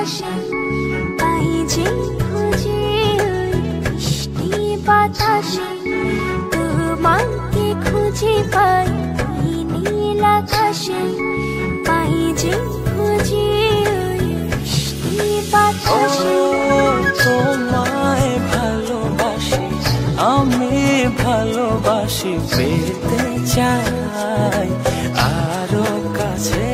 আকাশে পাই যে খুঁজে ওই মিষ্টি বাতাসে তোমাকে খুঁজে পাই ওই নীল আকাশে পাই যে খুঁজে ওই মিষ্টি বাতাসে তোমায় ভালোবাসি আমি ভালোবাসি পেতে চাই আরো কাছে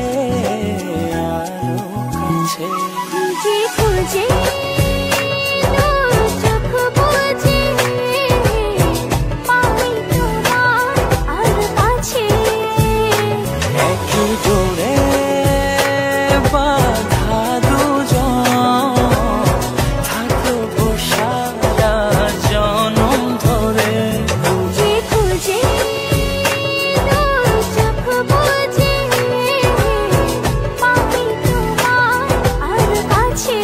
আরো কাছে খুঁজে খুঁজে চোখ বুজে পাই তোমার আর কাছে একই ডোরে বাঁধা দুজন থাকবো সারা জনম ধরে খুঁজে খুঁজে চোখ বুজে পাই তোমার আর কাছে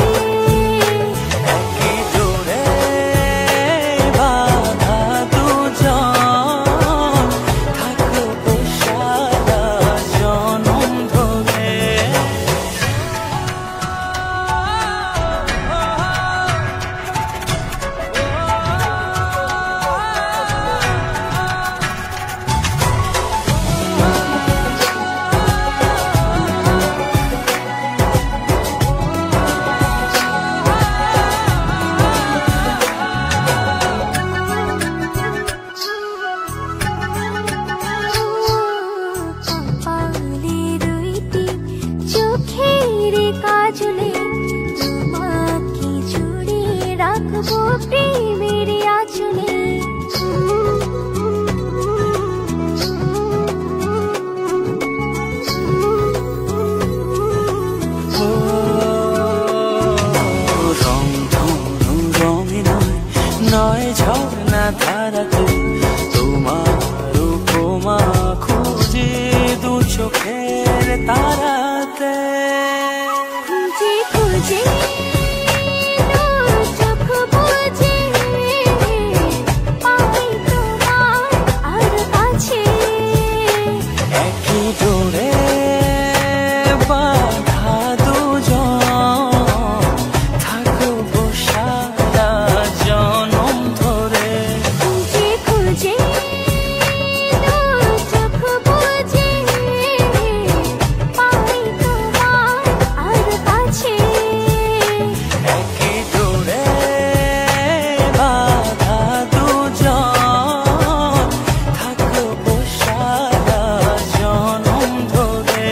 একই ডোরে বাঁধা দুজন থাকবো সারা জনম ধরে কপালে দুইটি চোখের কাজলে তোমাকে জুড়ে রাখবো প্রেমের আঁচলে রং ধনু রঙে নয় নয় ঝর্ণা ধারাতে তোমার উপমা খুঁজে দু চোখের তারাতে খুঁজে খুঁজে চোখ বুজে পাই তোমার আর কাছে একই ডোরে বাঁধা দুজন থাকবো সারা জনম ধরে খুঁজে খুঁজে চোখ বুজে পাই তোমার আর কাছে একই ডোরে বাঁধা দুজন থাকবো সারা জনম ধরে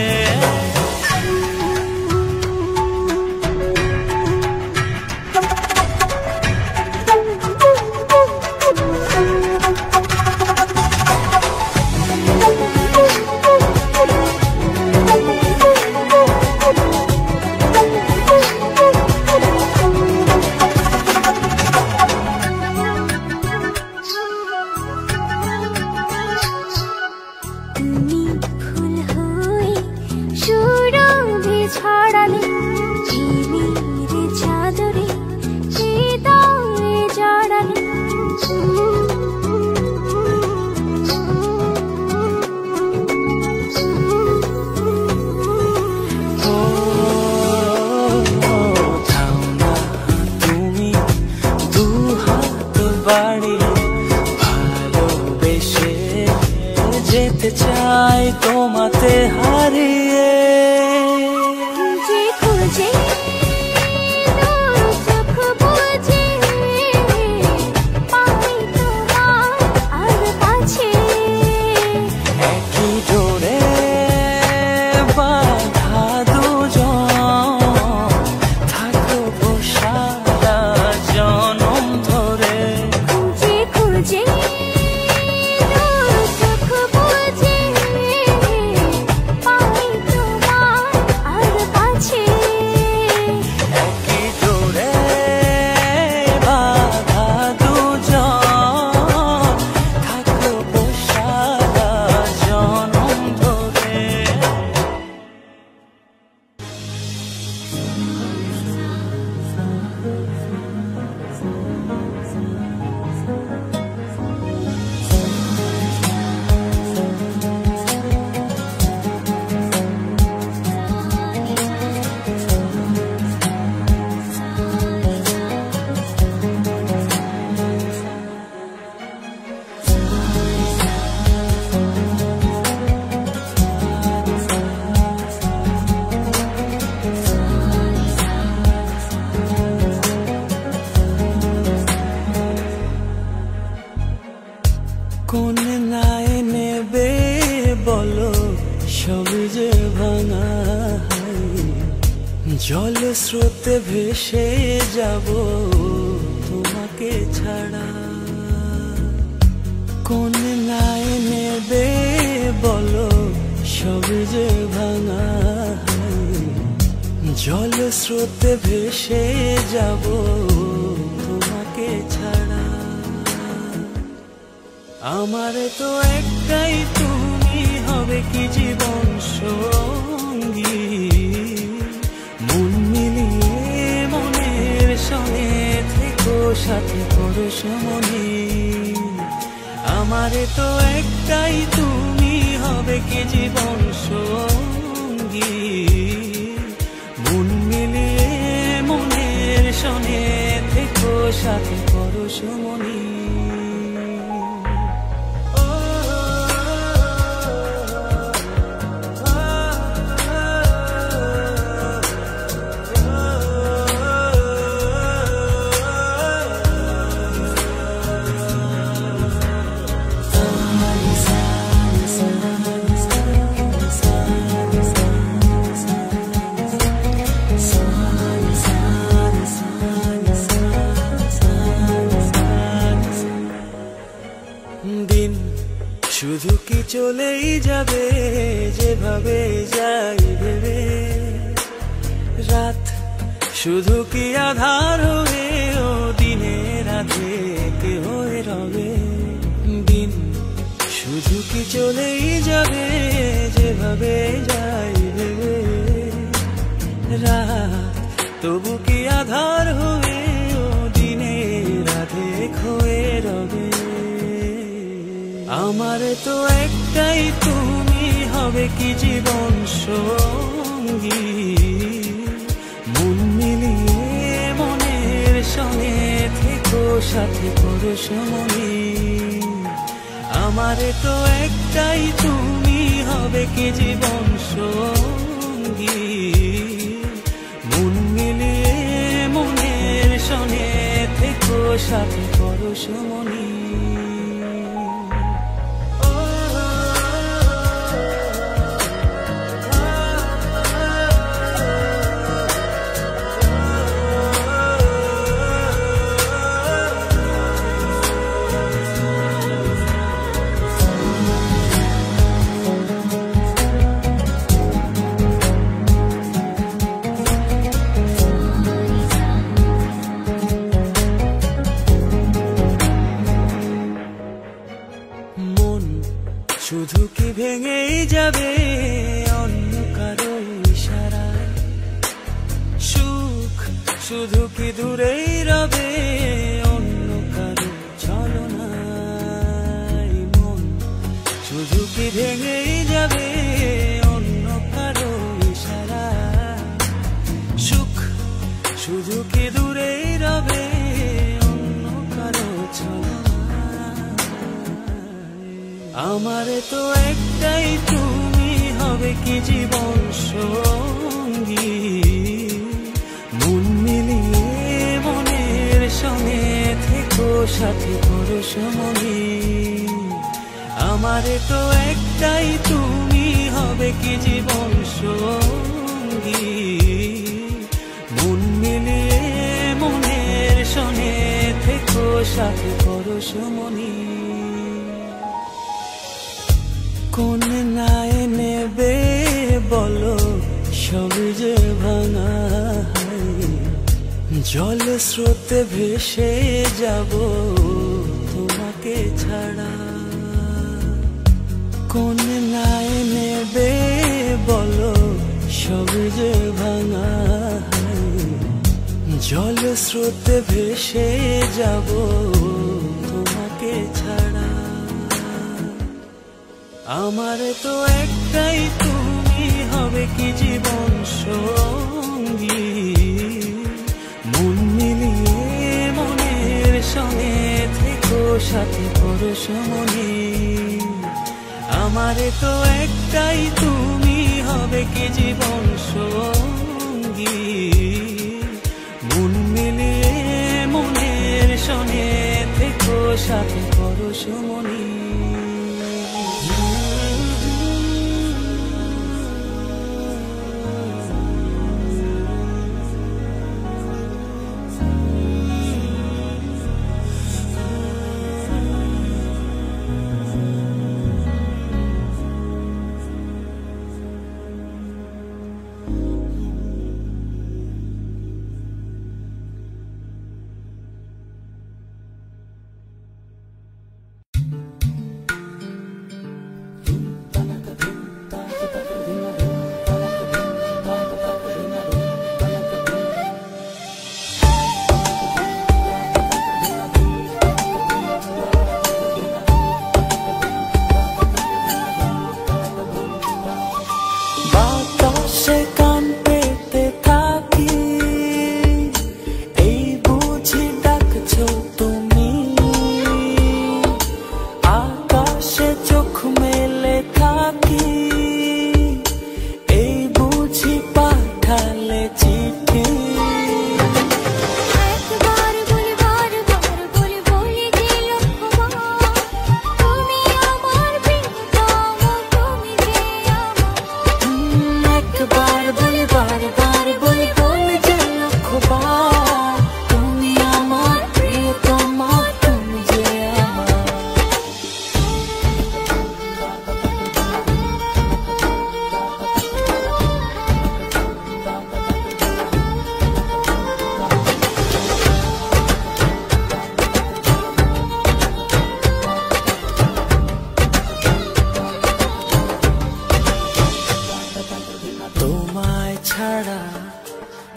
তুমি ফুল হয়ে সুরভি ছড়ালে ঝিমির চাদরে হৃদয়ে জড়ালে ও থাও না তুমি দু হাত বাড়িয়ে ভালোবেসে যেতে চাই তোমাতে হারিয়ে খুঁজে খুঁজে চোখ বুজে পাই তোমার আর কাছে একই ডোরে বাঁধা দুজন থাকবো সারা জনম ধরে খুঁজে খুঁজে চোখ বুজে জল স্রোতে ভেসে যাব তোমাকে ছাড়া। কোন নাই নেবে বলো সবই যে ভাঙা। জল স্রোতে ভেসে যাব তোমাকে ছাড়া। আমার তো একটাই তুমি হবে কি জীবন সঙ্গী। মন মিলিয়ে মনের সঙ্গে থেকো সাথে পরশমণি। আমার তো একটাই তুমি হবে কি জীবন সঙ্গী। মন মিলিয়ে মনের সঙ্গে থেকো সাথে পরশমণি। দিন শুধু কি চলেই যাবে যেভাবে যাই ভেবে। রাত শুধু কি আধার হয়ে ও দিনের রাতে কে হয়ে রবে। দিন শুধু কি চলেই যাবে যেভাবে যাই ভেবে। রাত তবু কি আধার হয়ে ও দিনের রাতে হয়ে রবে। আমার তো একটাই তুমি হবে কি জীবন সঙ্গী। মন মিলিয়ে মনের সঙ্গে থেকো সাথে পরশমণি। আমার তো একটাই তুমি হবে কি জীবন সঙ্গী। মন মিলিয়ে মনের সঙ্গে থেকো সাথে পরশমণি। শুধু কি ভেঙেই যাবে অন্য কারো ইশারায়। সুখ শুধু কি দূরেই রবে অন্য কারো ছলনায়। মন শুধু কি ভেঙেই যাবে অন্য কারো ইশারায়। সুখ শুধু কি দূরেই রবে অন্য কারো ছলনায়। আমার তো একটাই তুমি হবে কি জীবন সঙ্গী। মন মিলিয়ে মনের সঙ্গে থেকো সাথে পরশমণি। আমার তো একটাই তুমি হবে কি জীবন সঙ্গী। মন মিলিয়ে মনের সঙ্গে থেকো সাথে পরশমণি। কোন নাই নেবে বলো সবই যে ভাঙা। জল স্রোতে ভেসে যাব তোমাকে ছাড়া। কোন নাই নেবে বলো সবই যে ভাঙা। জল স্রোতে ভেসে যাব তোমাকে ছাড়া। আমার তো একটাই তুমি হবে কি জীবন সঙ্গী। মন মিলিয়ে মনের সঙ্গে থেকো সাথে পরশমণি। আমার তো একটাই তুমি হবে কি জীবন সঙ্গী। মন মিলিয়ে মনের সঙ্গে থেকো সাথে পরশমণি।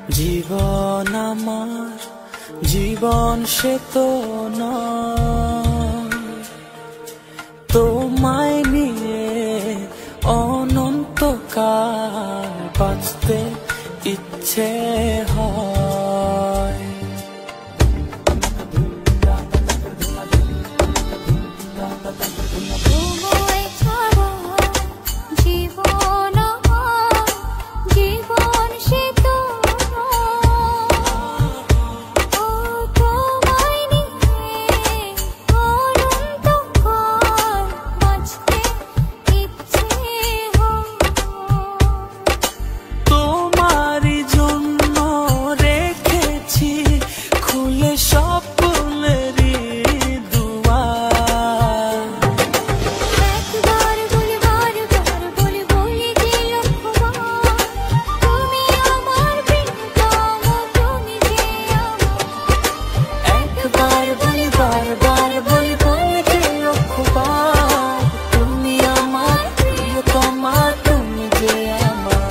জীবন আমার জীবন সে তো নয়, তোমায় নিয়ে অনন্তকাল বাঁচতে ইচ্ছে হয়। তোমায় ছাড়া জীবন আমার জীবন সে তো ও তোমায় নিয়ে অনন্তকাল বাঁচতে ইচ্ছে হয়। তোমারই জন্য রেখেছি খুলে স্বপ্নেরই দুয়ার। একবার বলি বারবার বলি বলি যে লক্ষ্যবার, তুমি আমার প্রিয়তম, তুমি যে আমার। একবার বলি বারবার বলি বলি যে লক্ষ্যবার, তুমি আমার প্রিয়তমা, তুমি যে আমার।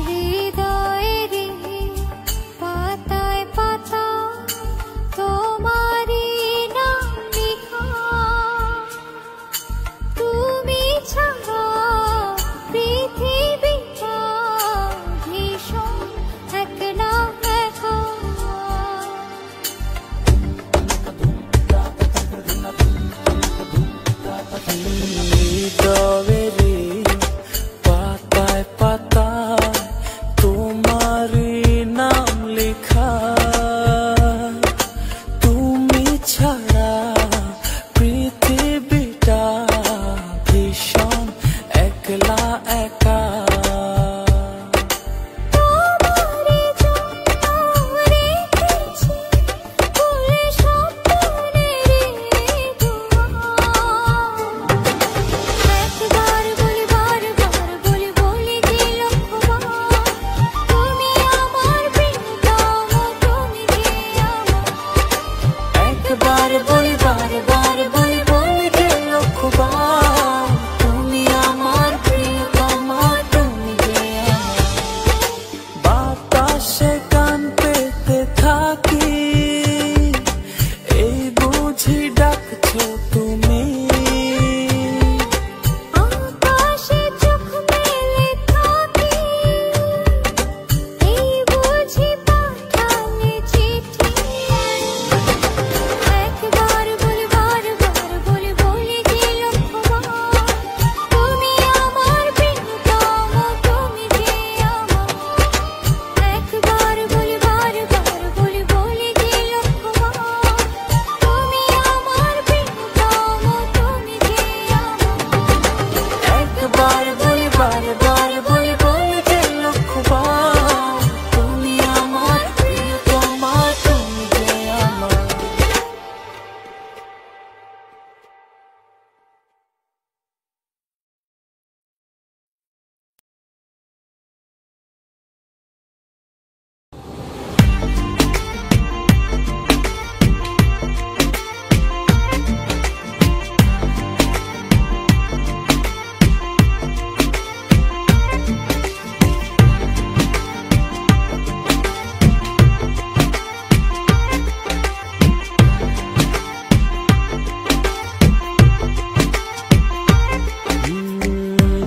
হৃদয়েরই পাতায় পাতায় তোমারই নাম লেখা, তুমি ছাড়া পৃথিবীটা ভীষণ একলা একা। হৃদয়েরই পাতায় পাতায় তোমারই নাম লেখা, তুমি ছাড়া পৃথিবীটা ভীষণ একলা একা। তোমারই জন্য রেখেছি খুলে স্বপ্নেরই দুয়ার। একবার বলি বারবার বলি বলি যে লক্ষ্যবার, তুমি আমার প্রিয়তম, তুমি যে আমার। একবার বলি বারবার বলি বলি যে লক্ষ্যবার, তুমি আমার প্রিয়তমা, তুমি যে আমার। বাতাসে গান পেতে থাকি, এই বুঝি ডাকছো তুমি। আকাশে চোখ মেলে থাকি, এই বুঝি পাঠালে চিঠি। একবার বলি বারবার বলি বলি যে লক্ষ্যবার, তুমি আমার প্রিয়তম, তুমি যে আমার। একবার বলি বারবার বলি বলি যে লক্ষ্যবার, তুমি আমার প্রিয়তম, তুমি যে আমার। একবার বলি বারবার বলি বলি যে লক্ষ্যবার, তুমি আমার প্রিয়তমা, তুমি যে আমার।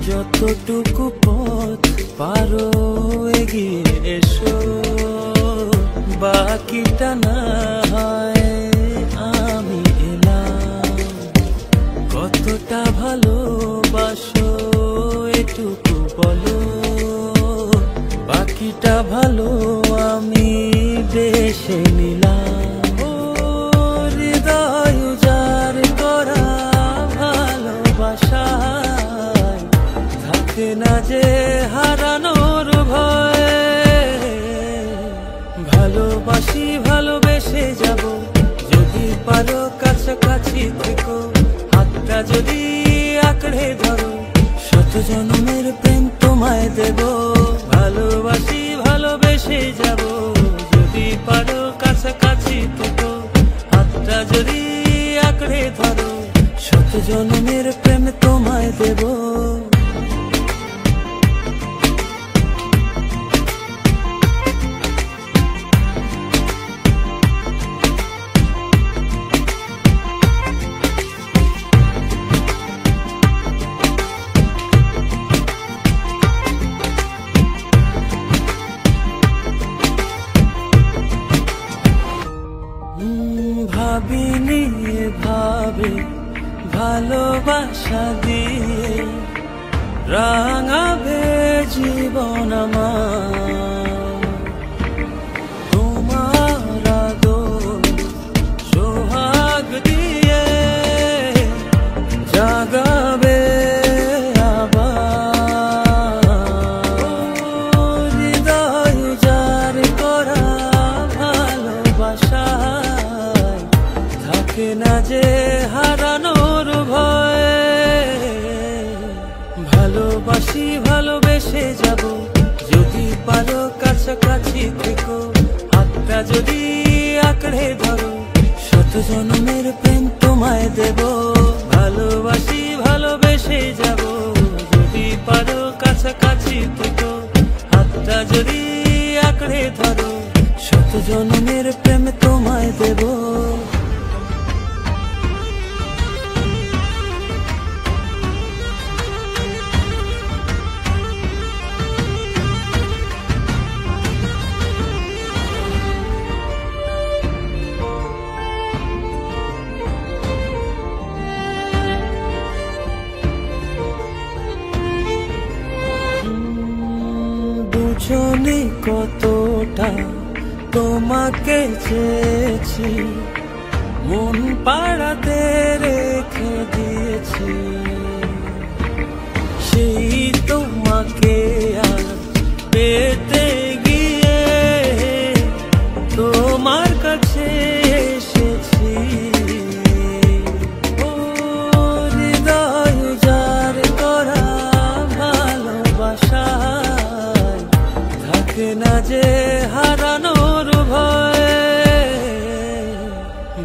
যতটুকু পথ পারো এগিয়ে এসো, বাকিটা না হয় আমি এলাম। কতটা ভালোবাসো এটুকু বলো, বাকিটা ভালো আমি বেশে নিলাম। ও হৃদয় উজাড় করা ভালোবাসায় থাকে না যে হারানোর ভয়। ভালোবাসি ভালোবেসে যাব, যদি পারো কাছাকাছি থেকো, হাতটা যদি আঁকড়ে ধরো, জনমের প্রেম তোমায় দেব, ভালোবাসি ভালোবেসে যাব, যদি পারো কাছাকাছি থেকো, হাতটা যদি আঁকড়ে ধরো, শত জনমের প্রেম তোমায় দেব। ভাবিনি ভাবে ভালোবাসা দিয়ে রাঙাবে জীবন আমার, তোমার আদর সোহাগ দিয়ে জাগাবে আবার, হৃদয় উজাড় করা ভালোবাসা থাকে না যে হারানোর ভয়, ভালোবাসি ভালোবেসে যাব, যদি পারো কাছাকাছি থেকো, হাতটা যদি আঁকড়ে ধরো, শত জনমের প্রেম তোমায় দেব, ভালোবাসি ভালোবেসে যাব, যদি পারো কাছাকাছি থেকো, হাতটা যদি আঁকড়ে ধরো, শত জনমের প্রেম তোমায় দেব। বুঝনি কতটা তোমাকে চেয়েছি, মন পাড়াতে রেখে দিয়েছি, সেই তোমাকে আর পেতে গিয়ে তোমার কাছে এসেছি, ও হৃদয় উজাড় করা ভালোবাসা থাকে না যে হারানোর ভয়,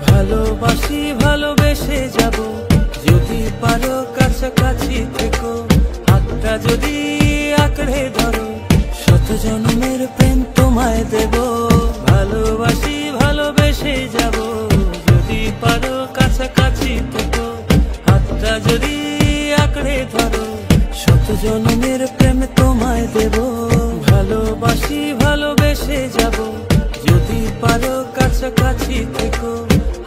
ভালোবাসি ভালোবেসে যাব, যদি পারো কাছাকাছি থেকো, হাতটা যদি আঁকড়ে ধরো, শত জনমের প্রেম তোমায় দেব, ভালোবাসি ভালোবেসে যাব, যদি পারো কাছাকাছি থেকো, হাতটা যদি আঁকড়ে ধরো, শত জনমের প্রেম তোমায় দেব, ভালোবাসি ভালোবেসে যাব, যদি পারো কাছাকাছি থেকো,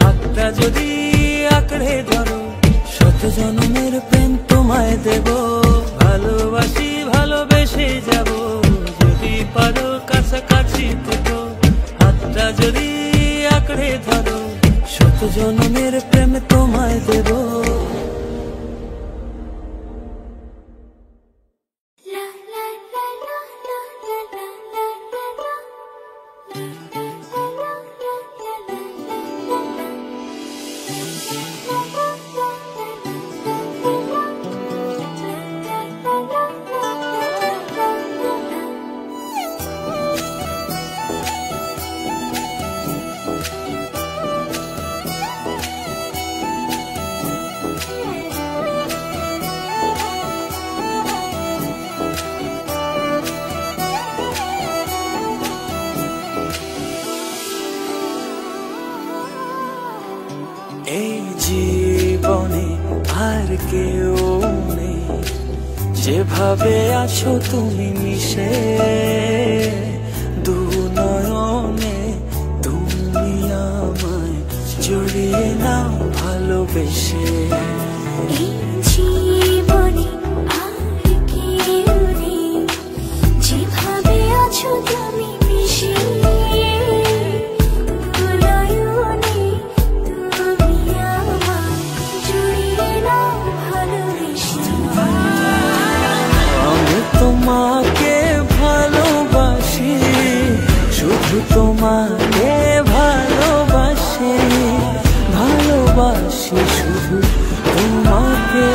হাতটা যদি আঁকড়ে ধরো, শত জনমের প্রেম তোমায় দেব, ভালোবাসি ভালোবেসে যাব, যদি পারো কাছাকাছি থেকো, হাতটা যদি আঁকড়ে ধরো, শত জনমের প্রেম তোমায় দেব। এই জীবনে আর কেউ নেই, যেভাবে আছো তুমি মিশে, দু নয়নে তুমি আমায় জড়িয়ে নাও ভালোবেসে। এই জীবনে আর কেউ নেই, যেভাবে আছো তুমি মিশে, তোমাকে ভালোবাসি, শুধু তোমাকে ভালোবাসি, ভালোবাসি শুধু তোমাকে।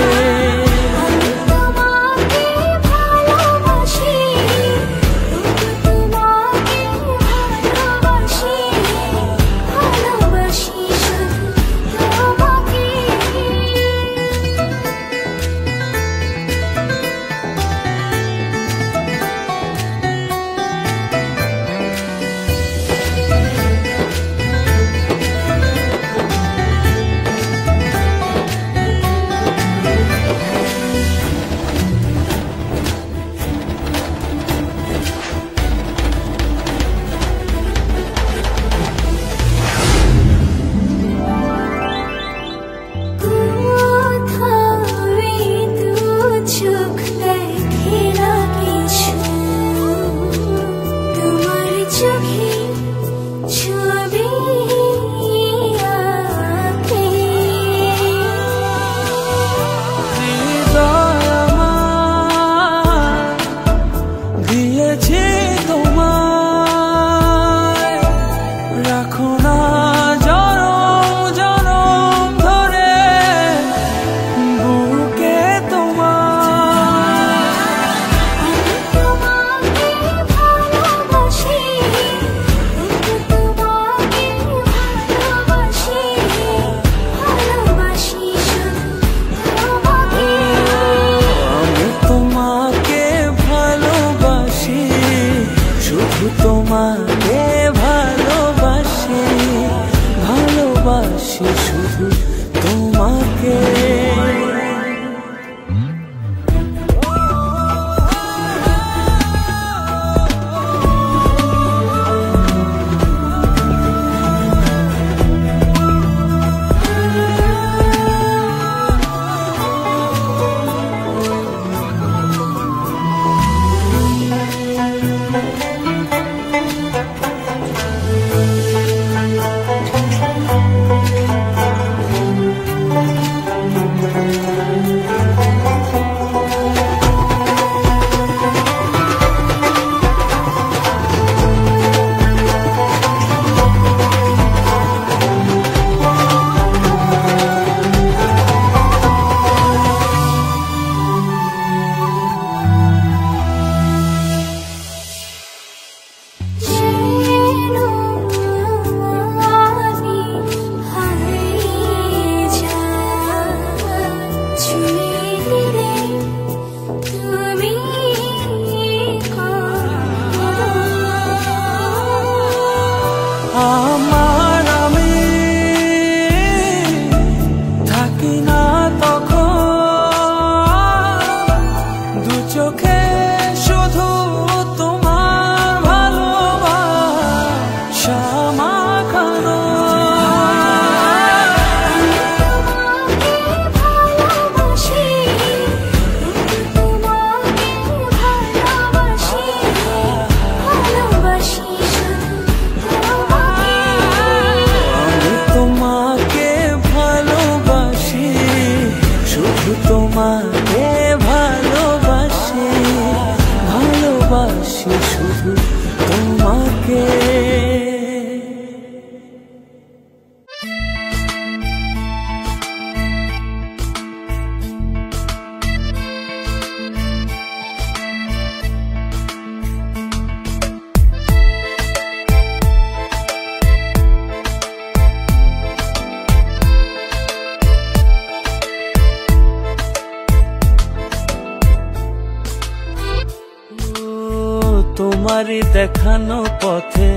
তোমারই দেখানো পথে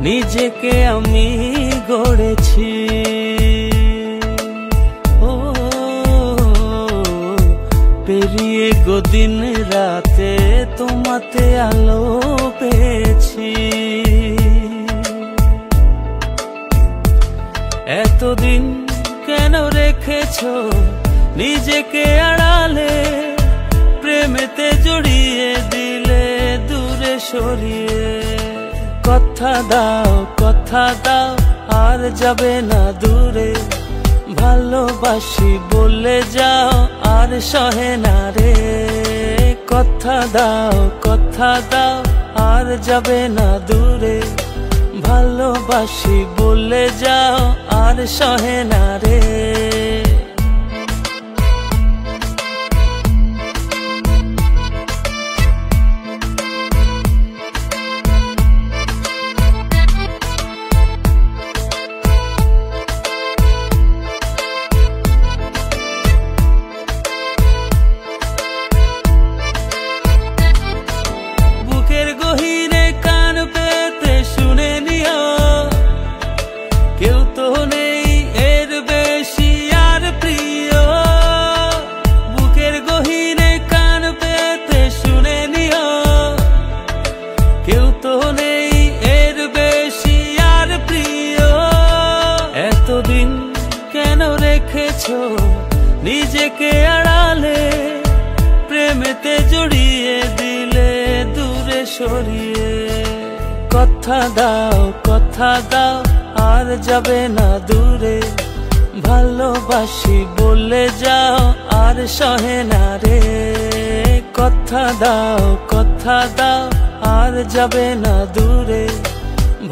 নিজেকে আমি গড়েছি। ও পেরিয়ে গদিন রাতে তোমাতে আলো পেয়েছি। এতদিন কেন রেখেছো নিজেকে আড়ালে, প্রেমেতে জড়িয়ে দিলে দূরে সরিয়ে। কথা দাও আর যাবে না দূরে, ভালোবাসি বলে যাও আর সহে না রে। কথা দাও আর যাবে না দূরে, ভালোবাসি বলে যাও আর সহে না রে। বুকের গহীনে কান পেতে শুনে নিও, কেউ তো নেই এর বেশি আর প্রিয়। বুকের গহীনে কান পেতে শুনে নিও, কেউ তো নেই এর বেশি আর প্রিয়। এতদিন কেন রেখেছো নিজেকে আড়ালে, প্রেমেতে জড়িয়ে দিলে দূরে সরিয়ে। কথা দাও আর যাবে না দূরে, ভালোবাসি বলে যাও আর সহে না রে। কথা দাও আর যাবে না দূরে,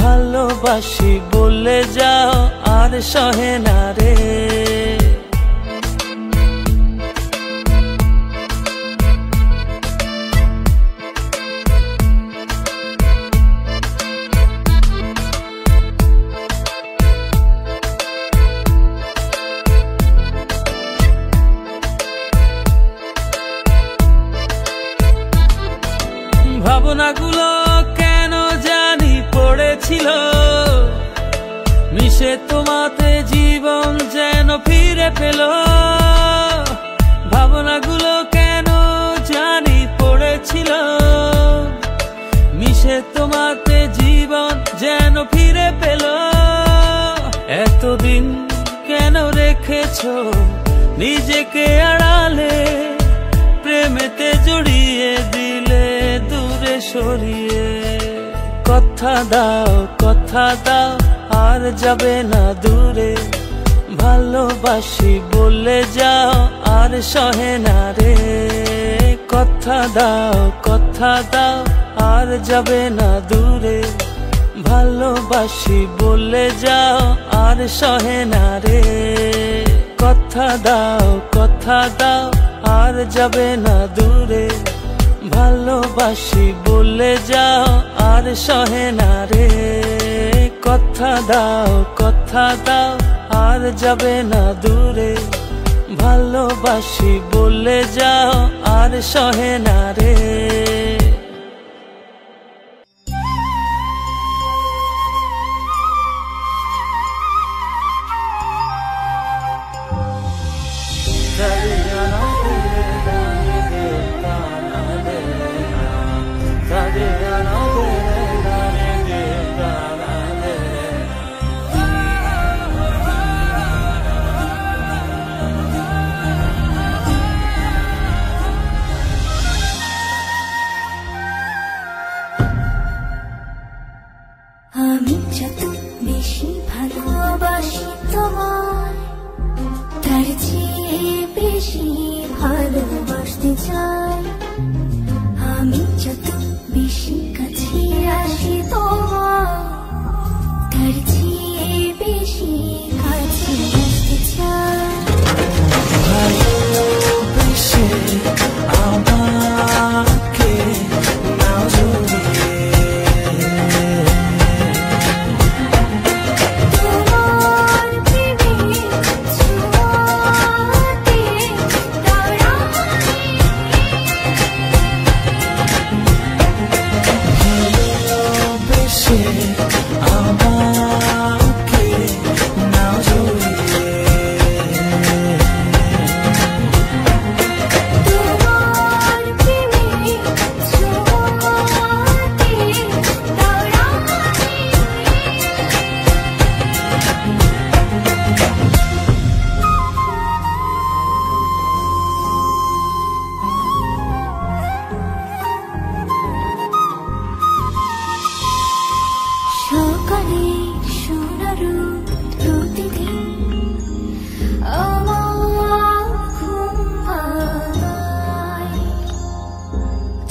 ভালোবাসি বলে যাও আর সহে না রে। ভাবনাগুলো কেন জানি পড়েছিল, মিশে তোমাতে জীবন যেন ফিরে পেল। ভাবনাগুলো কেন জানি পড়েছিল, মিশে তোমাতে জীবন যেন ফিরে পেল। এতদিন কেন রেখেছো নিজেকে আড়ালে, প্রেমেতে জড়িয়ে দিলে দূরে সরিয়ে। কথা দাও আর যাবে না দূরে, ভালোবাসি বলে যাও আর সহে না রে। কথা দাও আর যাবে না দূরে, ভালোবাসি বলে যাও আর সহে না রে। কথা দাও আর যাবে না দূরে, ভালোবাসি বলে যাও আর সহে না রে। কথা দাও আর যাবে না দূরে, ভালোবাসি বলে যাও আর সহে না রে।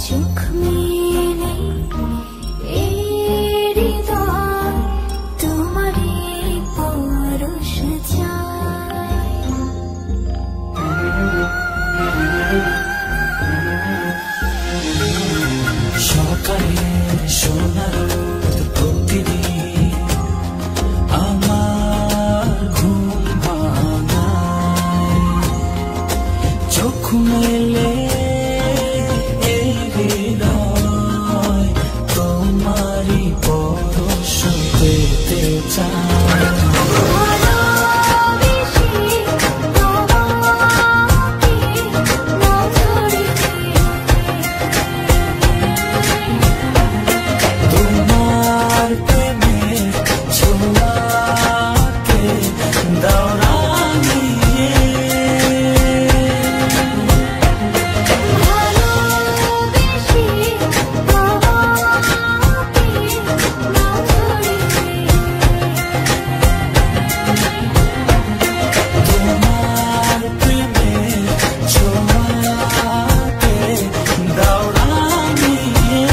চোখ মেলে এই হৃদয় তোমারই পরশ চায়। সকালের সোনার রোদ প্রতিদিন আমার ঘুম ভাঙায়, চোখ মেলে এই হৃদয় তোমারই পরশ পেতে চায়। তোমার প্রেমের ছোঁয়াকে দাও রাঙিয়ে, তোমার প্রেমের ছোঁয়াকে দাও রাঙিয়ে।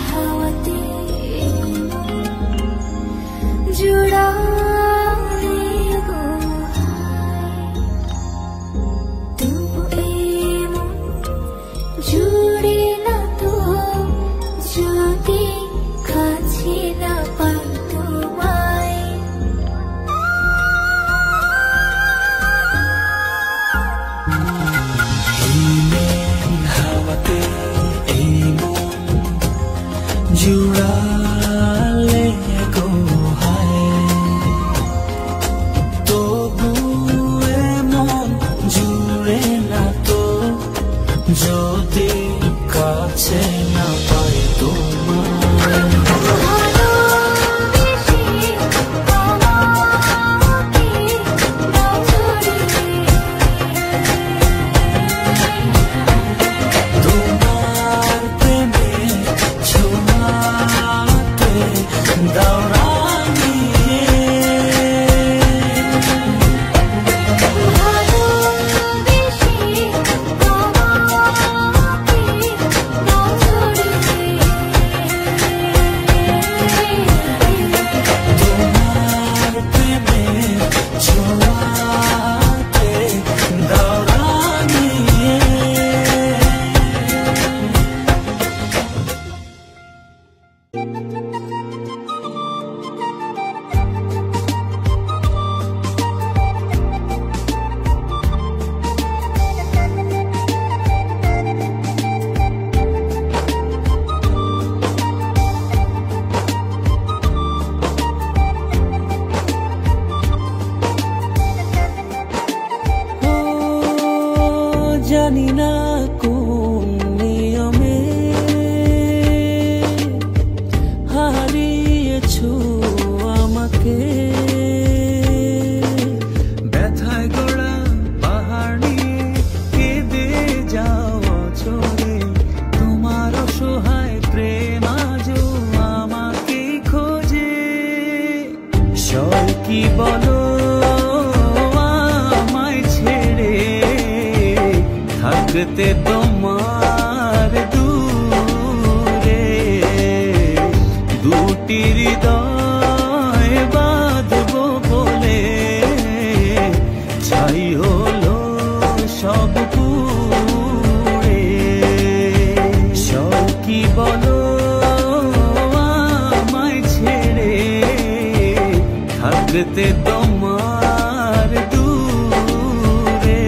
হাওয়াতে জুড়ালে গো হায়, তবু এই মন জুড়ে না তো যদি কাছে না পাই তোমায়। হাওয়াতে এই মন জুড়ালে গো হায়, তবু এ মন জুড়ে না তো যদি কাছে না পাই তোমায়। তোমার প্রেমের ছোঁয়াকে দাও রাঙিয়ে, তোমার প্রেমের ছোঁয়াকে দাও রাঙিয়ে। জানি না কোন নিয়মে হারিয়েছো আমাকে, ব্যথায় গড়া পাহাড় নিয়ে কেঁদে যাও চলে, তোমার অসহায় প্রেম আজও আমাকে খোঁজে। সব কি বলো আমায় ছেড়ে থাকতে তোমার দূরে, দুটি হৃদয় বাঁধবো বলে ছাই হলো সব পুড়ে। সব কি বলো আমায় ছেড়ে থাকতে তোমার দূরে,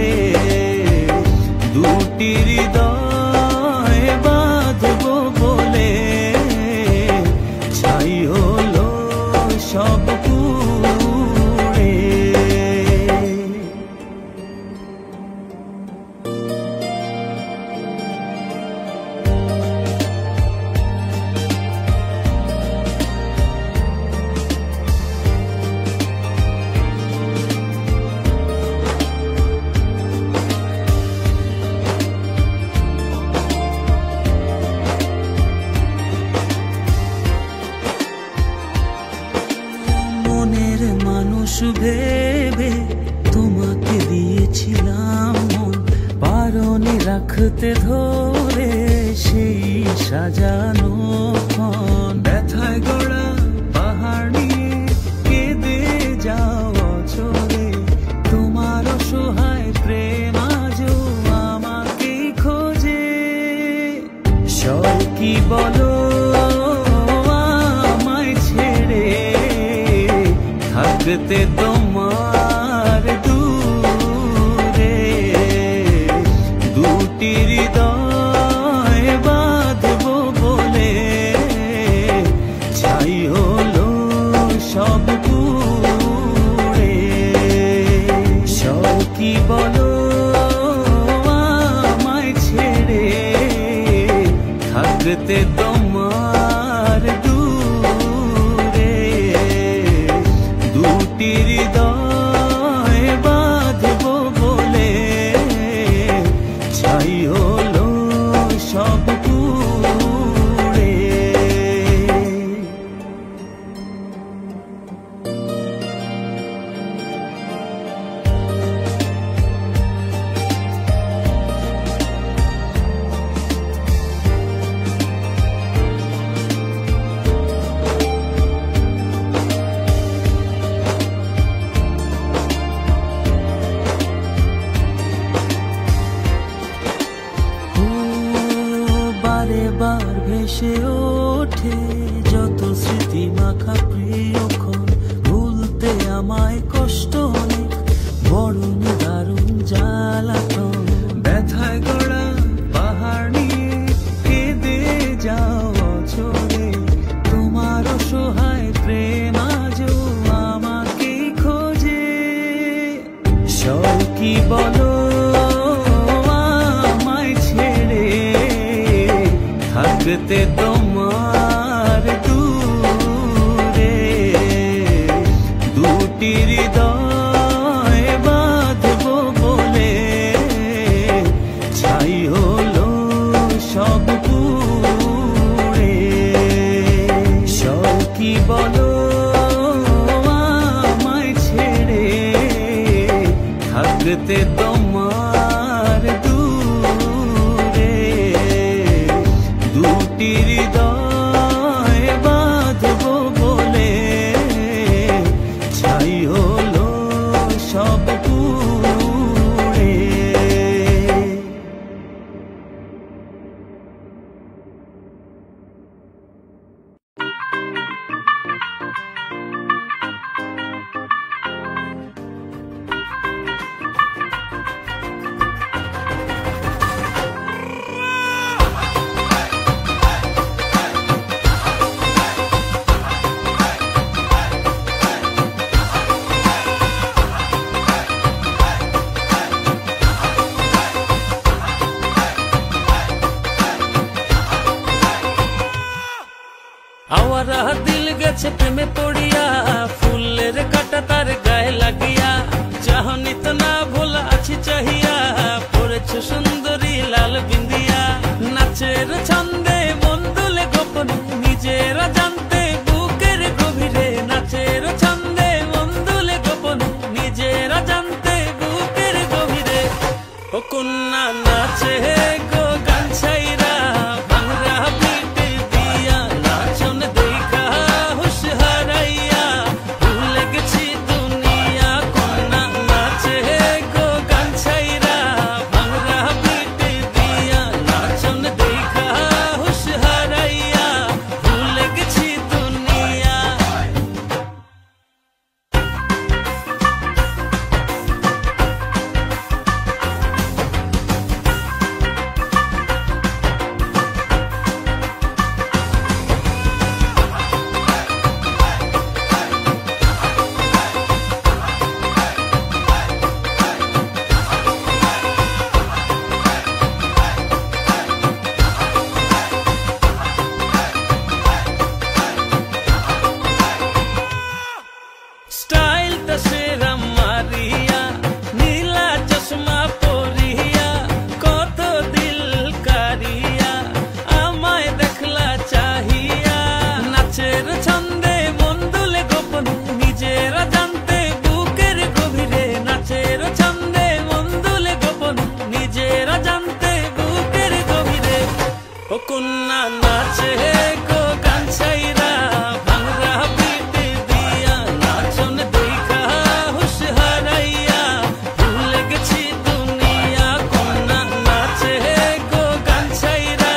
দুটি হৃদয় বাঁধবো বলে ছাই হলো সব পুড়ে। থাকতে ধরে সেই সাজানো ক্ষণ, ব্যথায় গড়া পাহাড় নিয়ে কেঁদে যাও চলে, তোমার অসহায় প্রেম আজও আমাকে খোঁজে। সব কি বলো আমায় ছেড়ে থাকতে তোমার দূরে, দুটি হৃদয় বাঁধবো বলে ছাই হলো সব পুড়ে। সব কি বলো আমায় ছেড়ে থাকতে তোমার দূরে, দুটি হৃদয় বাঁধবো বলে ছাই হলো সব পুড়ে। বারে বার ভেসে ওঠে যত স্মৃতি মাখা প্রিয়ক্ষণ, ভুলতে আমায় কষ্ট অনেক, বড় দারুণ জ্বালাতন। ব্যথায় গড়া পাহাড় নিয়ে কেঁদে যাও চলে, তোমার অসহায় প্রেম আজও আমাকে খোঁজে। সব কি বলো আমায় ছেড়ে থাকতে তোমার দূরে, দুটি হৃদয় বাঁধবো বলে ছাই হলো সব পুড়ে। সব কি বলো আমায় ছেড়ে থাকতে তোমার দূরে, দুটি হৃদয় বাঁধবো বলে ছাই হলো সব পুড়ে। আওয়ারা দিল গেছে প্রেমে পড়িয়া, ফুলের কাটা তার গায়ে লাগিয়া, চাহনি তো না ভোলা আছি চাহিয়া, পড়েছ সুন্দরী লাল বিন্দিয়া। নাচের ছন্দে মন দুলে গোপনে নিজেরা জানতে বুকের গভীরে, নাচের ছন্দে মন দুলে গোপনে নিজেরা জানতে বুকের গভীরে। ও কন্যা নাচে গো গান ছাইরা, ভাঙরা পিটে দিয়া, নাচন দেখা হুশ হারাইয়া, ভুলে গেছি দুনিয়া। কন্যা নাচে গো গান ছাইরা, ভাঙরা পিটে দিয়া, নাচন দেখা নাচে গো গান ছাইরা ভাঙরা পিট দিয়া নাচন দেখা হুশ হারাইয়া ভুলে গেছি দুনিয়া কন্যা নাচে গো গান ছাইরা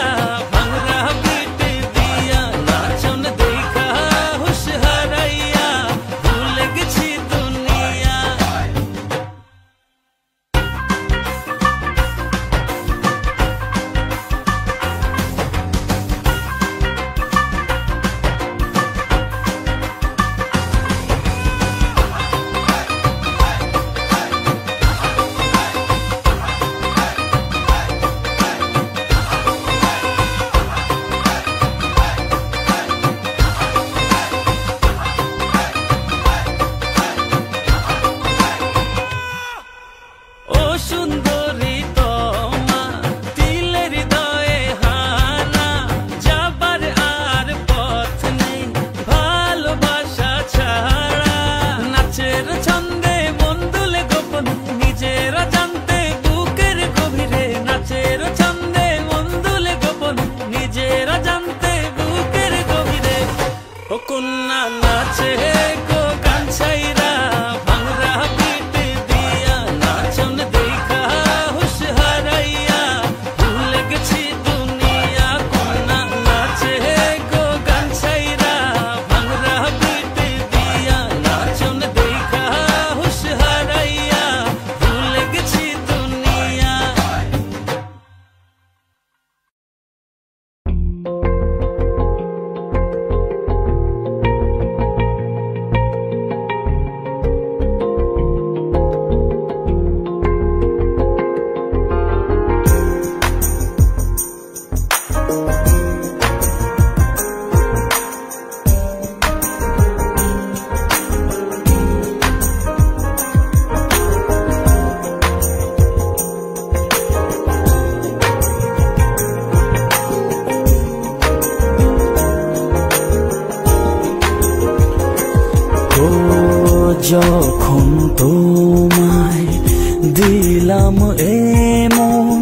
ভাঙরা পিট দিয়া নাচন দেখা হুশ হারাইয়া ভুলে গেছি দুনিয়া ও সুন্দরী তোমা দিলের হৃদয়ে হানা যাবার আর পথ নেই ভালোবাসা ছাড়া নাচের ছন্দে মন দুলে গোপন নিজেরা জানতে বুকের গভীরে নাচের ছন্দে মন দুলে গোপন নিজেরা জানতে বুকের গভীরে ও কন্যা নাচে গো গান ছাইরা ভাঙরা পিট দিয়া নাচন দেখা হুশ হারাইয়া ভুলে গেছি দুনিয়া কন্যা নাচে গো গান ছাইরা ভাঙরা পিট দিয়া নাচন দেখা হুশ হারাইয়া ভুলে গেছি দুনিয়া ও যখন তোমায় দিলাম এমন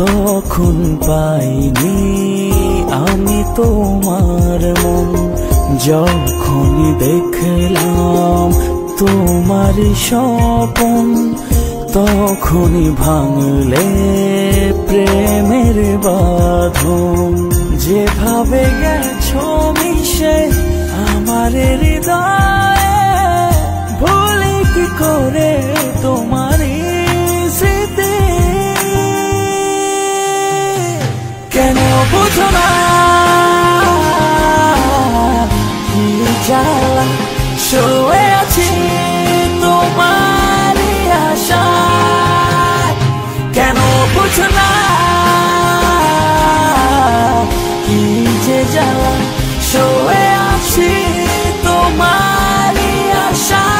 তখন পাইনি আমি তোমার মন যখন দেখলাম তোমার স্বপন তখনই ভাঙলে প্রেমের বাঁধন যেভাবে গেছো মিশে আমার হৃদয়ে ভুলি কি করে তোমার স্মৃতি কেন বুঝো না কি জ্বালা শুয়ে আছি তোমার আশায় কেন বুঝো না কি যে জ্বালা শুয়ে আছি তোমার আশায়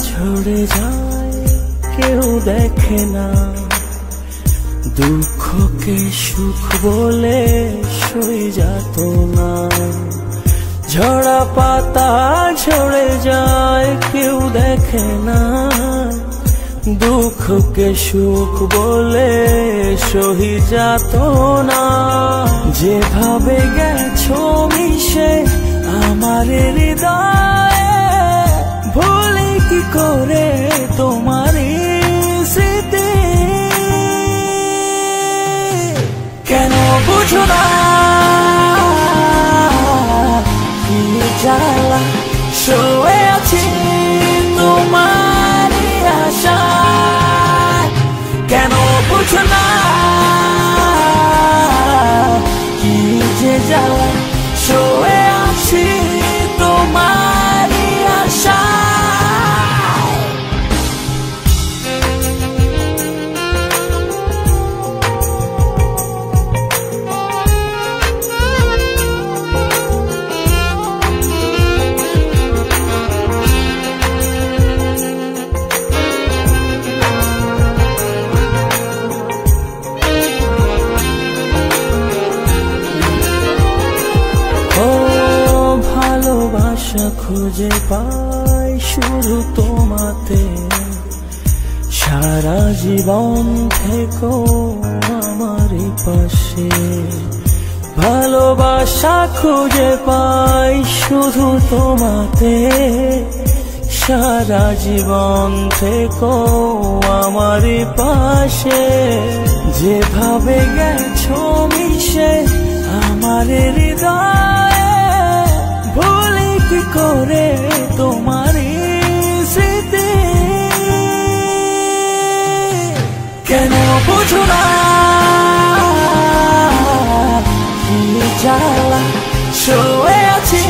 ঝরে যায় কেউ দেখে না দুঃখকে সুখ বলে সই যেত না ঝরা পাতা ঝরে যায় কেউ দেখে না দুঃখকে সুখ বলে সহি যেত না যেভাবে গেছো মিশে আমার হৃদয়ে ভুলি কি করে তোমার স্মৃতি কেন বুঝো না কি জ্বালা শুয়ে আছি তোমার আশায় কেন বুঝো না কি যে জ্বালা শুয়ে আছি তোমার আশায় ভালোবাসা খুঁজে পাই শুধু তোমাতে, সারা জীবন থেকো আমারই পাশে। ভালোবাসা খুঁজে পাই শুধু তোমাতে, সারা জীবন থেকো আমারই পাশে। যেভাবে গেছো মিশে আমার হৃদয়ে, ভুলি কি করে তোমারই স্মৃতি। কেন বুঝো না কি জ্বালা, শুয়ে আছি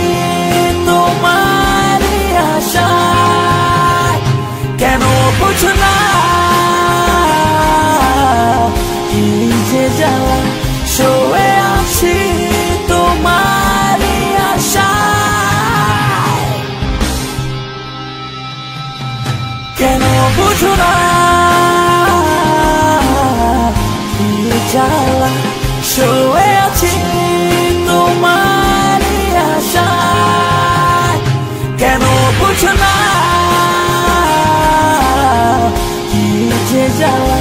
তোমারই আশায়। কেন বুঝো না কি যে জ্বালা, শুয়ে আছি তোমারই আশায়। কেন বুঝো না কি জ্বালা, শুয়ে আছি তোমারই আশায়। কেন বুঝো না কি যে জ্বালা,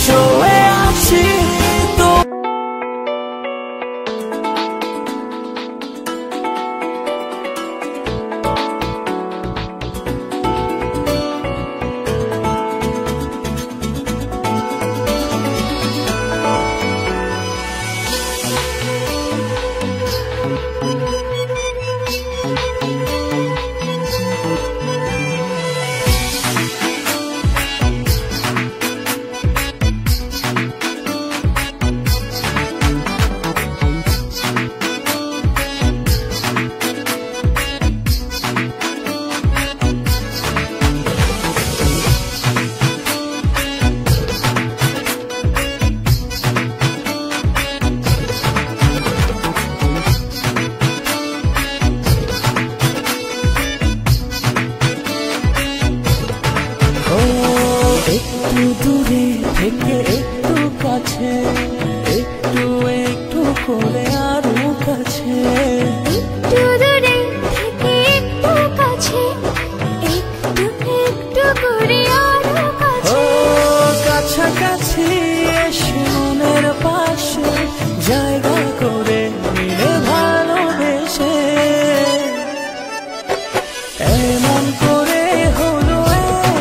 শুয়ে আছি তো। একটু দূরে থেকে একটু কাছে, একটু একটু করে আরো কাছে। একটু দূরে থেকে একটু কাছে, একটু একটু করে আরো কাছে। কাছাকাছি এসে মনের পাশে জায়গা করে নিলে ভালোবেসে। এমন করে হলো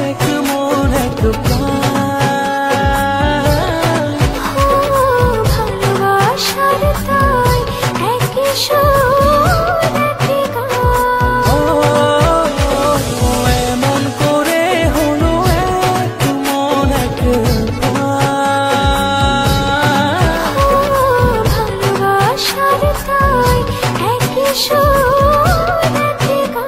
এক মন এক প্রাণ। ভালোবাসার তাই একই সুর একই গান। এমন করে হলো এক মন এক প্রাণ। ভালোবাসার তাই একই সুর একই গান।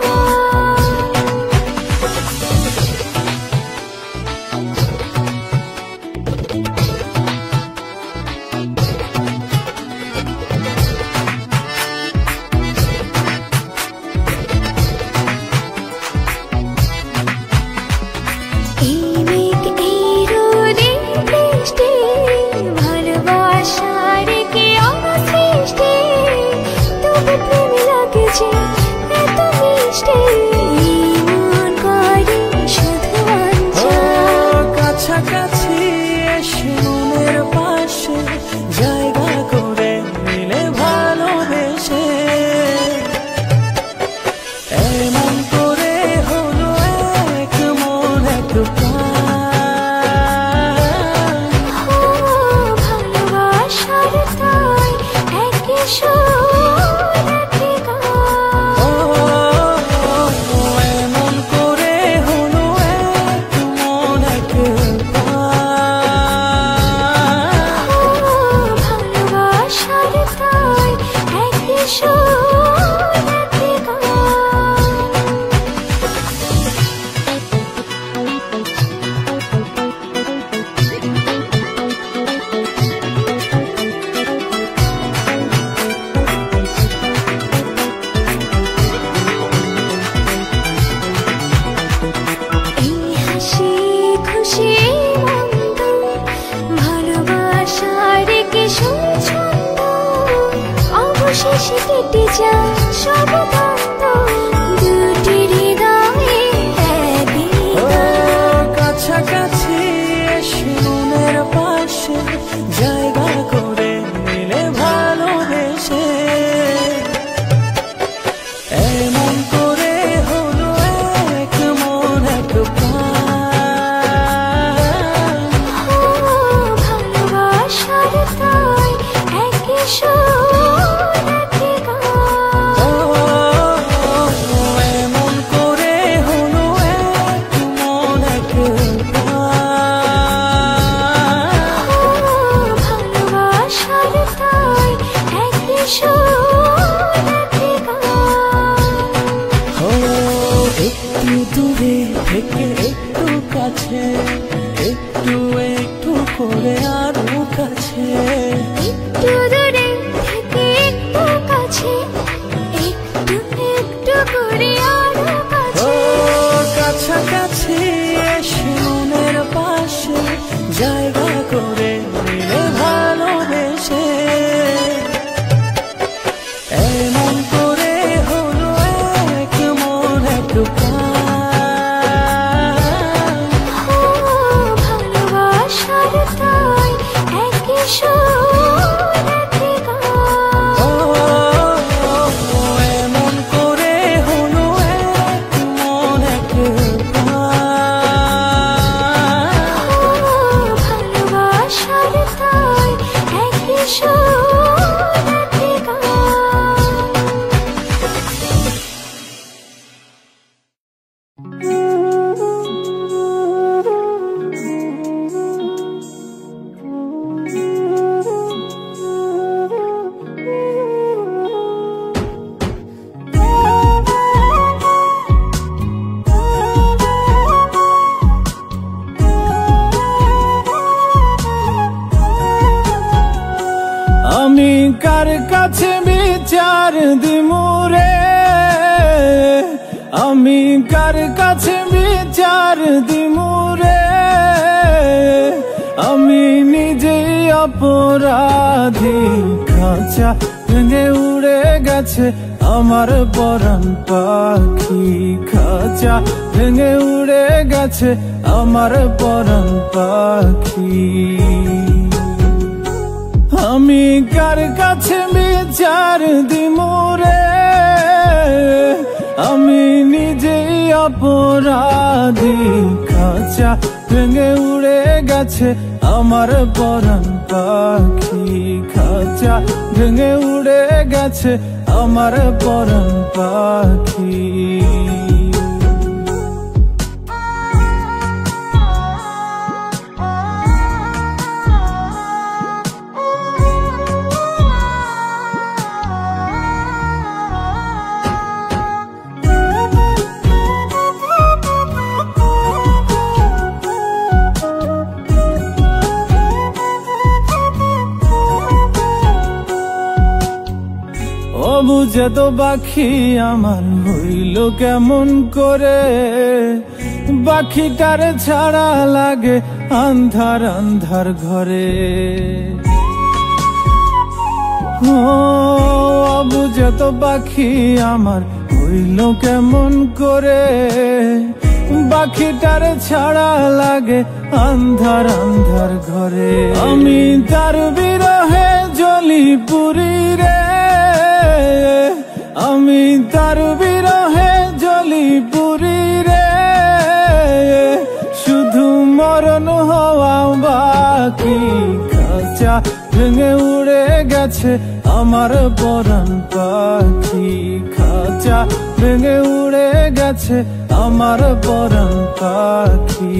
এই মেঘ এই রোদে বৃষ্টি, ভালোবাসার কি অসৃষ্টি। তবে প্রেম লাগে যে এত মিষ্টি, মন করে শুধু অঞ্চল। কাছাকাছি এসে মনের পাশে জায়গা করে নিলে ভালোবেসে। এমন করে হলো এক মন এক প্রাণ। ভালোবাসার তাই একই সুর একই গান। এমন করে হলো এক মন এক প্রাণ। ভালোবাসার তাই একই সুর একই গান। এই হাসি খুশি মন্দ, ভালোবাসার কি ছন্দ। অবশেষে কেটে যায় সব দ্বন্দ্ব, কাছে, একটু একটু করে আরো কাছে, একটু দূরে থেকে একটু কাছে, একটু একটু করে আরো ও কাছে। কাছাকাছি এসে মনের পাশে জায়গা করে নিলে ভালোবেসে, এমন করে হলো এক মন এক প্রাণ। ও ভালোবাসার তাই একই সুর একই গান। ও এমন করে হলো এক মন এক প্রাণ। ও ভালোবাসার তাই একই সুর একই গান। আমি কার কাছে বিচার দিমুরে, আমি কার কাছে বিচার দিমুরে, আমি নিজেই অপরাধী। খাঁচা ভেঙে উড়ে গেছে আমার পরাণ পাখি, খাঁচা ভেঙে উড়ে গেছে আমার পরাণ পাখি। আমি কার কাছে বিচার দিমুরে, আমি নিজেই অপরাধী। খাঁচা ভেঙে উড়ে গেছে আমার পরাণ পাখি, খাঁচা ভেঙে উড়ে গেছে আমার পরাণ পাখি। বুঝে তো পাখি আমার হইল কেমন করে, পাখিটার ছাড়া লাগে আন্ধার আন্ধার ঘরে। ও বুঝে তো পাখি আমার হইল কেমন করে, পাখিটার ছাড়া লাগে আন্ধার আন্ধার ঘরে। আমি তার বিরহে জ্বলি পুরি রে, আমি তার বিরহে জ্বলি পুরি রে, শুধু মরণ হওয়া বাকি। খাঁচা ভেঙে উড়ে গেছে আমার পরাণ পাখি, খাঁচা ভেঙে উড়ে গেছে আমার পরাণ পাখি।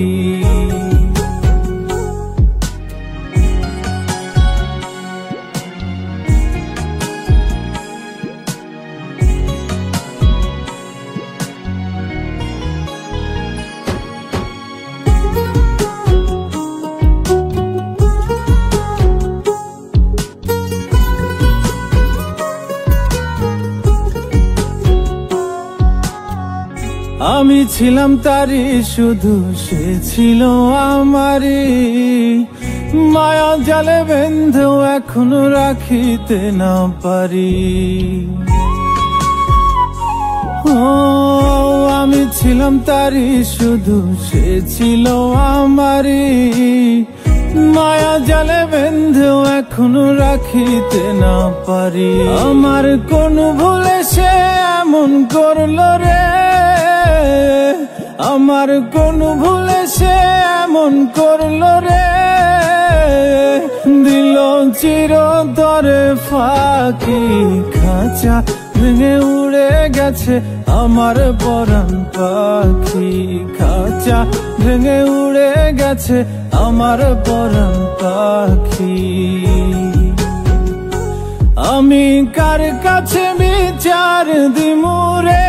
আমি ছিলাম তারি শুধু সে ছিল আমারি, মায়া জালে বেঁধেও এখনো রাখিতে না পারি। ও আমি ছিলাম তারি শুধু সে ছিল আমারি, মায়া জালে বেঁধেও এখনো রাখিতে না পারি। আমার কোন ভুলে সে এমন করলো রে, আমার কোন ভুলে সে এমন করলো রে, দিল চিরতরে ফাঁকি। খাঁচা ভেঙে উড়ে গেছে আমার পরাণ পাখি, খাঁচা ভেঙে উড়ে গেছে আমার পরাণ পাখি। আমি কার কাছে বিচার দিমুরে,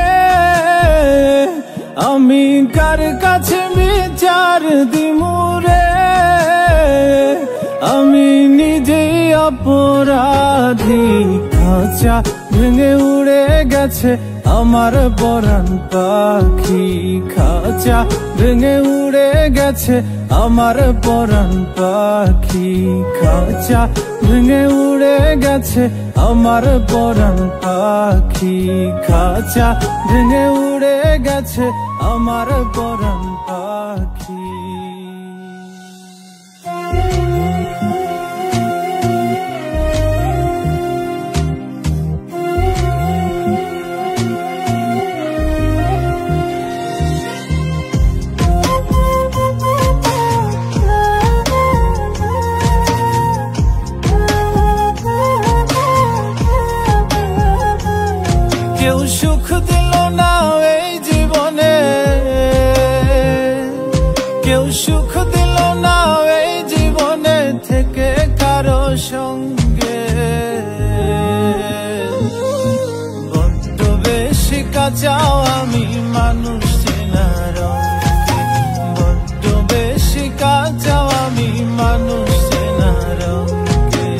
আমি কার কাছে বিচার আর দিমুরে আমি নিজেই অপরাধী খাঁচা ভেঙে উড়ে গেছে আমার পরাণ পাখি খাঁচা ভেঙে উড়ে গেছে আমার পরাণ পাখি খাঁচা ভেঙে উড়ে গেছে আমার পরাণ পাখি খাঁচা ভেঙে উড়ে গেছে আমার পরাণ পাখি কেউ সুখ দিল না এই জীবনে কেউ সুখ দিল না এই জীবনে থেকে কারো সঙ্গে বড্ড বেশি কাঁচাও আমি মানুষ চেনার অঙ্কে বড্ড বেশি কাঁচাও আমি মানুষ চেনার অঙ্কে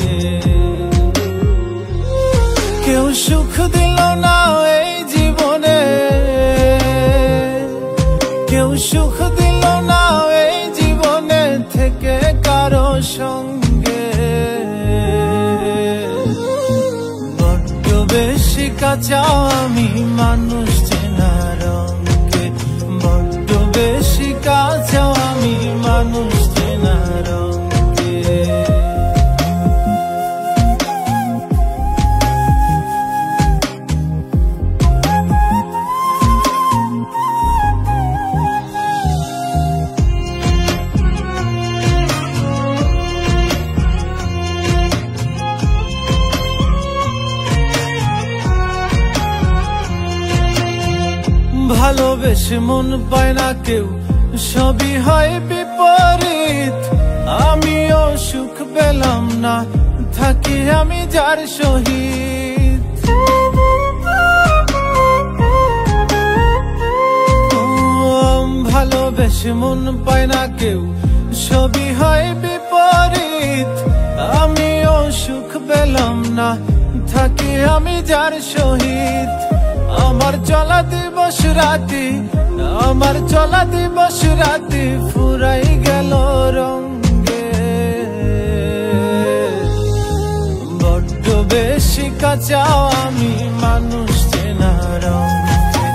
কেউ সুখ দিল না এই জীবনে কেউ সুখ দিল না এই জীবনে থেকে কারো সঙ্গে বড্ড বেশি কাঁচাও আমি মানুষ চেনার অঙ্কে বড্ড বেশি কাঁচাও আমি মানুষ চেনার অঙ্কে ভালোবেসে মন পায় না কেউ সবই হয় বিপরীত আমিও সুখ পেলাম না থাকি আমি যার সহিত ভালোবেসে মন পায় না কেউ সবই হয় বিপরীত আমিও সুখ পেলাম না থাকি আমি যার সহিত আমার চলা দিবস রাতি আমার চলা দিবস রাতি ফুরাই গেল রঙে বড্ড বেশি কাঁচাও আমি মানুষ চেনার অঙ্কে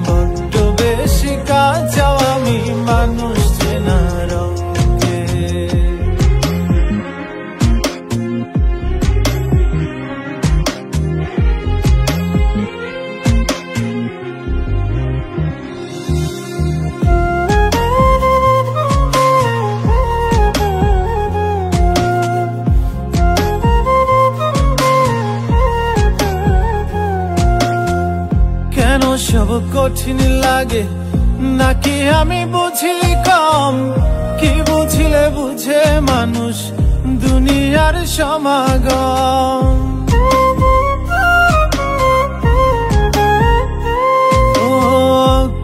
বড্ড বেশি কাঁচাও আমি মানুষ চেনার অঙ্কে সব কঠিন লাগে নাকি আমি বুঝিলি কম কি বুঝিলে বুঝে মানুষ দুনিয়ার সমাগম ও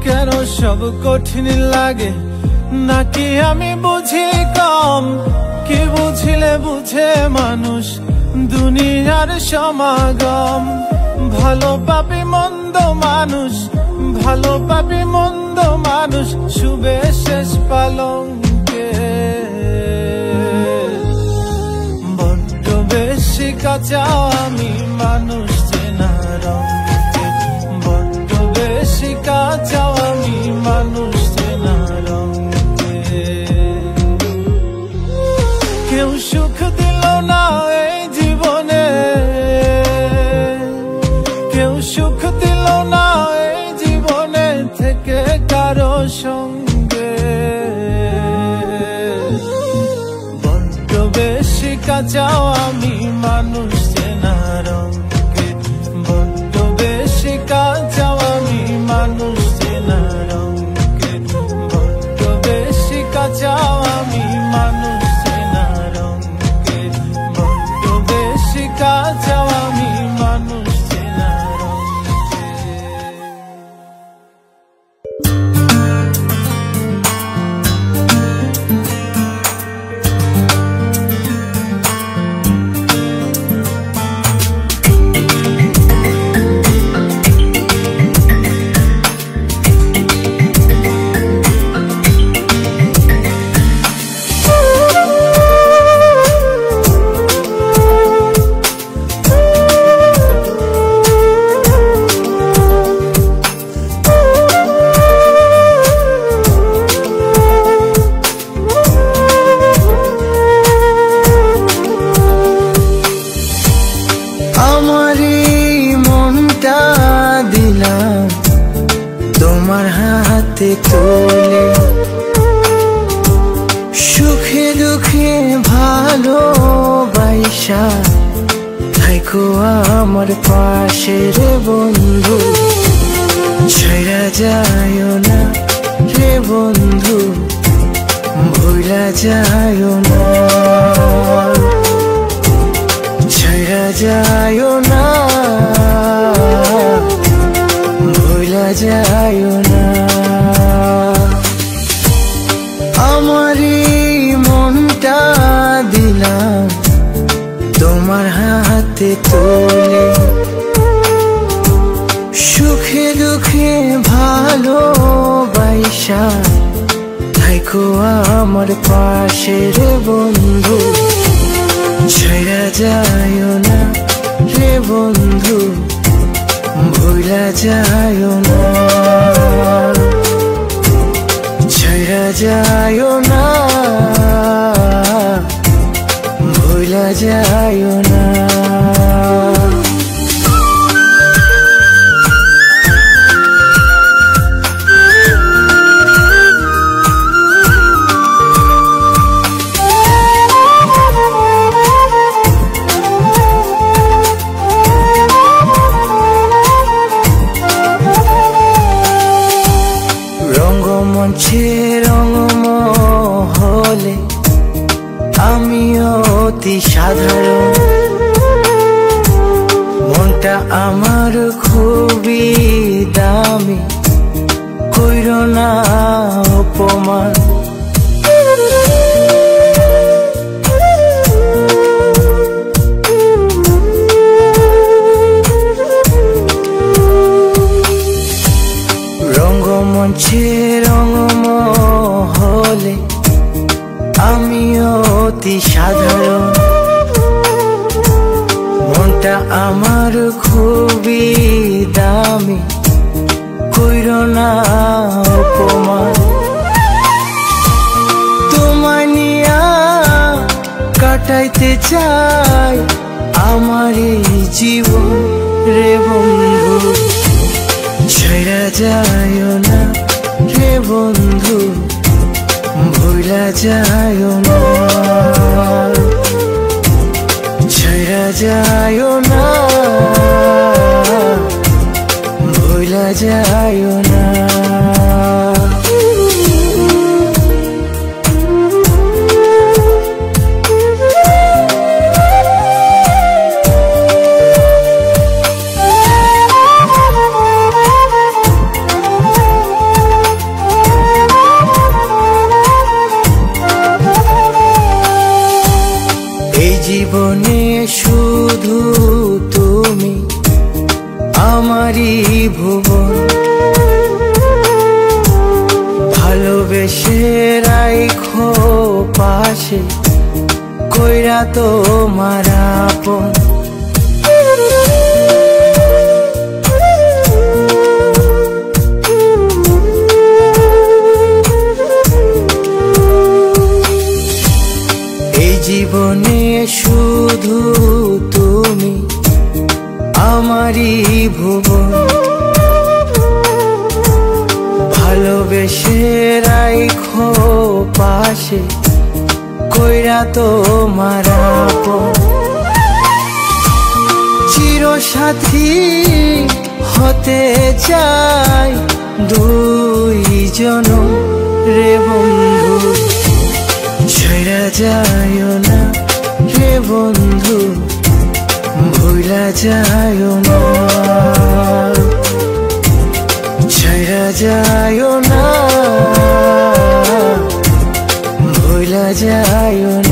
কেন সব কঠিন লাগে নাকি আমি বুঝি কম কি বুঝিলে বুঝে মানুষ দুনিয়ার সমাগম ভালো পাবি মন্দ মানুষ ভালো পাবি মন্দ মানুষ শুবে শেষ পালঙ্কে বড্ড বেশি কাঁচাও আমি মানুষ চেনার অঙ্কে বড্ড বেশি কাঁচাও আমি মানুষ চেনার অঙ্কে কেউ সুখ দিল না এই জীবনে কেউ সুখ দিল না এই জীবনে থেকে কারো সঙ্গে বড্ড বেশি কাঁচাও আমি মানুষ চেনার অঙ্কে বড্ড বেশি কাঁচাও আমি মানুষ চেনার অঙ্কে বড্ড বেশি কাঁচাও আমি মানুষ চেনার অঙ্কে বড্ড বেশি কাঁচাও আমি মানুষ চেনার অঙ্কে দিলাম তোমার হাতে তুলে, সুখে দুঃখে ভালোবাসা থাইকো আমার পাশে রে বন্ধু, ছেড়া যায় না রে বন্ধু, ভুলা যায় না, ছেড়া যায় না, ভুলা যায় না। আমারই মনটা দিলাম তোমার হাতে তুলে, সুখে দুঃখে ভালোবাসা থাইকো আমার পাশে রে বন্ধু, ছেড়া যায় না রে বন্ধু, ভুলা যায় না, ছেড়া যায় না, ভুলা যায় না। রঙ্গমঞ্চে রঙ্গমহলে আমি অতি সাধারণ, মনটা আমার খুবই দামি, কইরো না অপমান, রঙ্গমঞ্চে রঙ্গমহলে আমি অতি সাধারণ, মনটা আমার খুবই দামি, কইরো না অপমান, তোমায় নিয়া কাটাইতে চাই আমার এই জীবন রে বন্ধু, ছেড়া যায় না রে বন্ধু, ভুলা যায় না, ছেড়া যায় না, ভুলা যায় না। জীবনে শুধু তুমি আমারই ভুবন, ভালোবেসে রাইখো পাশে কইরা তোমার আপন, জীবনে শুধু তুমি আমারই ভুবন, ভালোবেসে রাইখো পাশে কইরা তোমার আপন, চিরসাথী হতে চাই দুই জনম রে বন্ধু, ছেড়া যায় না রে বন্ধু, ভুলা যায় না, ছেড়া যায় না, ভুলা যায় না।